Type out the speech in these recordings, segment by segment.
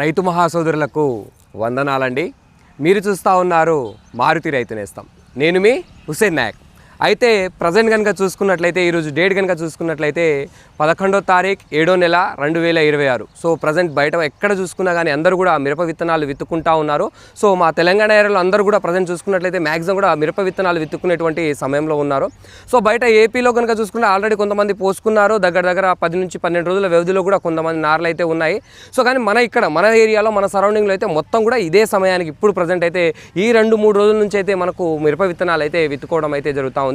రైతు మహాసోదరులకు వందనాలండి. మీరు చూస్తూ ఉన్నారు మారుతి రైతు నేస్తం. నేను మీ హుసేన్ నాయక్. అయితే ప్రజెంట్ కనుక చూసుకున్నట్లయితే ఈరోజు డేట్ కనుక చూసుకున్నట్లయితే 11వ తారీఖు 7వ నెల 2026. సో ప్రజెంట్ బయట ఎక్కడ చూసుకున్నా కానీ అందరూ కూడా మిరప విత్తనాలు విత్తుకుంటూ ఉన్నారు. సో మా తెలంగాణ ఏరియాలో అందరూ కూడా ప్రజెంట్ చూసుకున్నట్లయితే మ్యాక్సిమం కూడా మిరప విత్తనాలు విత్తుకునేటువంటి సమయంలో ఉన్నారు. సో బయట ఏపీలో కనుక చూసుకుంటే ఆల్రెడీ కొంతమంది పోసుకున్నారు. దగ్గర 10 నుంచి 12 రోజుల వ్యవధిలో కూడా కొంతమంది నార్లు అయితే ఉన్నాయి. సో కానీ మన ఏరియాలో మన సరౌండింగ్లో అయితే మొత్తం కూడా ఇదే సమయానికి ఇప్పుడు ప్రజెంట్ అయితే ఈ 2-3 రోజుల నుంచి అయితే మనకు మిరప విత్తనాలు అయితే విత్తుకోవడం అయితే జరుగుతూ ఉంది.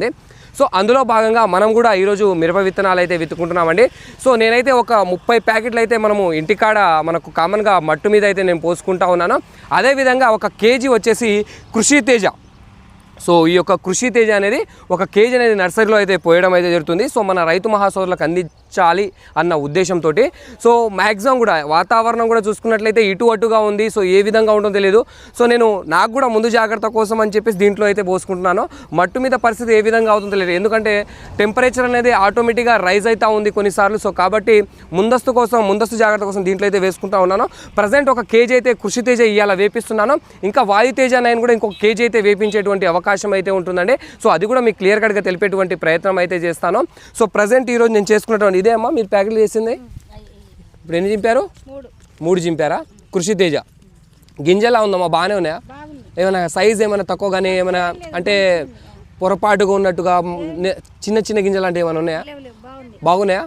సో అందులో భాగంగా మనం కూడా ఈరోజు మిరప విత్తనాలు అయితే విత్తుకుంటున్నామండి. సో నేనైతే ఒక 30 ప్యాకెట్లు అయితే మనము ఇంటికాడ మనకు కామన్గా మట్టు మీద అయితే నేను పోసుకుంటా ఉన్నాను. అదేవిధంగా 1 కేజీ వచ్చేసి కృషి తేజ. సో ఈ యొక్క కృషి తేజ అనేది 1 కేజీ అనేది నర్సరీలో అయితే పోయడం అయితే జరుగుతుంది. సో మన రైతు మహాసోదరులకు అందించాలి అన్న ఉద్దేశంతో సో మ్యాక్సిమం కూడా వాతావరణం కూడా చూసుకున్నట్లయితే ఇటు అటుగా ఉంది. సో ఏ విధంగా ఉంటుందో తెలియదు. సో నాకు కూడా ముందు జాగ్రత్త కోసం అని చెప్పేసి దీంట్లో అయితే పోసుకుంటున్నాను. మట్టు మీద పరిస్థితి ఏ విధంగా అవుతుందో తెలియదు, ఎందుకంటే టెంపరేచర్ అనేది ఆటోమేటిక్గా రైజ్ అవుతూ ఉంది కొన్నిసార్లు. సో కాబట్టి ముందస్తు జాగ్రత్త కోసం దీంట్లో అయితే వేసుకుంటా ఉన్నాను. ప్రజెంట్ 1 కేజీ అయితే కృషి తేజ ఇవాళ వేపిస్తున్నాను. ఇంకా వాయు తేజ నేను కూడా ఇంకొక కేజీ అయితే వేపించేటువంటి అవకాశం అయితే ఉంటుందండి. సో అది కూడా మీకు క్లియర్ కట్గా తెలిపేటువంటి ప్రయత్నం అయితే చేస్తాను. సో ప్రజెంట్ ఈరోజు నేను చేసుకున్నటువంటి ఇదే అమ్మా మీరు ప్యాకెట్లు చేసింది. ఇప్పుడు ఎన్ని చింపారు? 3 చింపారా? కృషి తేజ గింజలా ఉందమ్మా? బాగానే ఉన్నాయా? ఏమైనా సైజ్ ఏమైనా తక్కువ కానీ ఏమైనా అంటే పొరపాటుగా ఉన్నట్టుగా చిన్న గింజలు అంటే ఏమైనా ఉన్నాయా? బాగున్నాయా?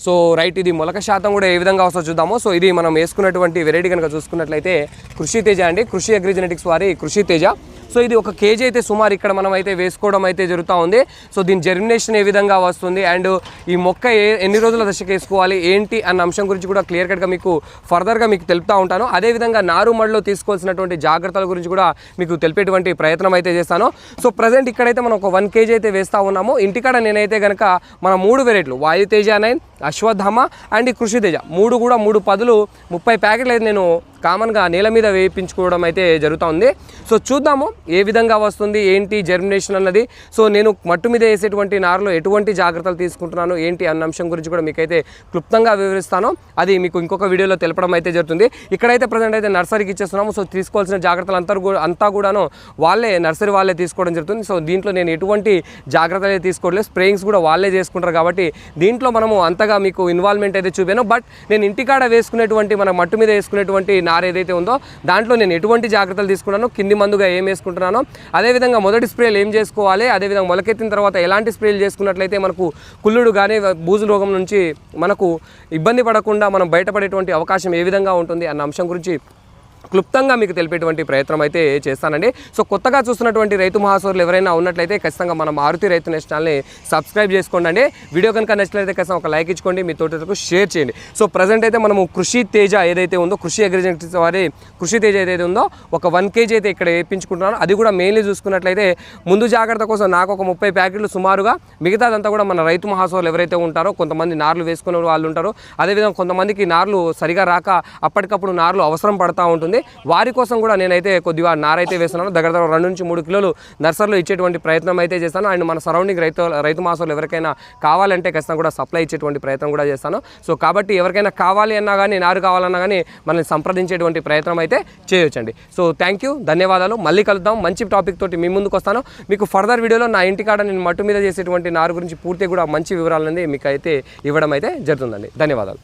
సో రైట్, ఇది మొలక శాతం కూడా ఏ విధంగా వస్తుందో చూద్దాము. సో ఇది మనం వేసుకున్నటువంటి వెరైటీ కనుక చూసుకున్నట్లయితే కృషి తేజ అండి, కృషి అగ్రిజెనెటిక్స్ వారి కృషి తేజ. సో ఇది 1 కేజీ అయితే సుమారు ఇక్కడ మనం అయితే వేసుకోవడం అయితే జరుగుతూ ఉంది. సో దీని జర్మినేషన్ ఏ విధంగా వస్తుంది అండ్ ఈ మొక్క ఎన్ని రోజుల దశకి వేసుకోవాలి ఏంటి అన్న అంశం గురించి కూడా క్లియర్ కట్గా మీకు ఫర్దర్గా మీకు తెలుపుతూ ఉంటాను. అదేవిధంగా నారుమడిలో తీసుకోవాల్సినటువంటి జాగ్రత్తల గురించి కూడా మీకు తెలిపేటువంటి ప్రయత్నం అయితే చేస్తాను. సో ప్రజెంట్ ఇక్కడైతే మనం 1 కేజీ అయితే వేస్తూ ఉన్నాము. ఇంటికాడ నేనైతే కనుక మన 3 వెరైటీలు వాయు తేజ 9, అశ్వత్థామ అండ్ కృషి తేజ 3 కూడా 3 పదులు 30 ప్యాకెట్లు అయితే నేను కామన్గా నేల మీద వేయించుకోవడం అయితే జరుగుతూ ఉంది. సో చూద్దాము ఏ విధంగా వస్తుంది ఏంటి జర్మినేషన్ అన్నది. సో నేను మట్టు మీద వేసేటువంటి నారులో ఎటువంటి జాగ్రత్తలు తీసుకుంటున్నాను ఏంటి అన్న అంశం గురించి కూడా మీకైతే క్లుప్తంగా వివరిస్తాను. అది మీకు ఇంకొక వీడియోలో తెలపడం అయితే జరుగుతుంది. ఇక్కడైతే ప్రజెంట్ అయితే నర్సరీకి ఇచ్చేస్తున్నాము. సో తీసుకోవాల్సిన జాగ్రత్తలు అంతా కూడాను నర్సరీ వాళ్ళే తీసుకోవడం జరుగుతుంది. సో దీంట్లో నేను ఎటువంటి జాగ్రత్తలు తీసుకోవట్లేదు, స్ప్రేయింగ్స్ కూడా వాళ్ళే చేసుకుంటారు. కాబట్టి దీంట్లో మనము అంతగా మీకు ఇన్వాల్వ్మెంట్ అయితే చూపాను. బట్ నేను ఇంటికాడ వేసుకునేటువంటి మన మట్టు మీద వేసుకునేటువంటి నారు ఏదైతే ఉందో దాంట్లో నేను ఎటువంటి జాగ్రత్తలు తీసుకున్నాను, కింది మందుగా ఏం వేసుకుంటున్నాను, అదేవిధంగా మొదటి స్ప్రేలు ఏం చేసుకోవాలి, అదేవిధంగా మొలకెత్తిన తర్వాత ఎలాంటి స్ప్రేలు చేసుకున్నట్లయితే మనకు కుళ్ళుడు కానీ బూజు రోగం నుంచి మనకు ఇబ్బంది పడకుండా మనం బయటపడేటువంటి అవకాశం ఏ విధంగా ఉంటుంది అన్న అంశం గురించి క్లుప్తంగా మీకు తెలిపేటువంటి ప్రయత్నం అయితే చేస్తానండి. సో కొత్తగా చూస్తున్నటువంటి రైతు మహాసోదరులు ఎవరైనా ఉన్నట్లయితే ఖచ్చితంగా మన మారుతి రైతు ఛానల్ని సబ్స్క్రైబ్ చేసుకోండి. వీడియో కనుక నచ్చినట్లయితే ఖచ్చితంగా ఒక లైక్ ఇచ్చుకోండి, మీ తోటలకు షేర్ చేయండి. సో ప్రజెంట్ అయితే మనము కృషి తేజ ఏదైతే ఉందో కృషి అగ్రిజెనెటిక్స్ వారి కృషి తేజ ఏదైతే ఉందో 1 కేజీ అయితే ఇక్కడ వేయించుకుంటున్నాను. అది కూడా మెయిన్లీ చూసుకున్నట్లయితే ముందు జాగ్రత్త కోసం నాకు 30 ప్యాకెట్లు సుమారుగా, మిగతాదంతా కూడా మన రైతు మహాసోదరులు ఎవరైతే ఉంటారో కొంతమంది నార్లు వేసుకునే వాళ్ళు ఉంటారు. అదేవిధంగా కొంతమందికి నార్లు సరిగా రాక అప్పటికప్పుడు నార్లు అవసరం పడతా ఉంటుంది. వారి కోసం కూడా నేనైతే కొద్దిగా నారైతే వేస్తున్నాను. దగ్గర 2 నుంచి 3 కిలోలు నర్సరీలో ఇచ్చేటువంటి ప్రయత్నం అయితే చేస్తాను. అండ్ మన సరౌండింగ్ రైతు మహాసోదరులు ఎవరికైనా కావాలంటే ఖచ్చితంగా కూడా సప్లై ఇచ్చేటువంటి ప్రయత్నం కూడా చేస్తాను. సో కాబట్టి ఎవరికైనా కావాలి అన్నా కానీ నారు కావాలన్నా కానీ మనల్ని సంప్రదించేటువంటి ప్రయత్నం అయితే చేయొచ్చండి. సో థ్యాంక్ యూ, ధన్యవాదాలు. మళ్ళీ కలుద్దాం మంచి టాపిక్ తోటి మీ ముందుకు వస్తాను. మీకు ఫర్దర్ వీడియోలో నా ఇంటికాడ నేను మట్టు మీద చేసేటువంటి నారు గురించి పూర్తిగా కూడా మంచి వివరాలు అనేది మీకు అయితే ఇవ్వడం అయితే జరుగుతుందండి. ధన్యవాదాలు.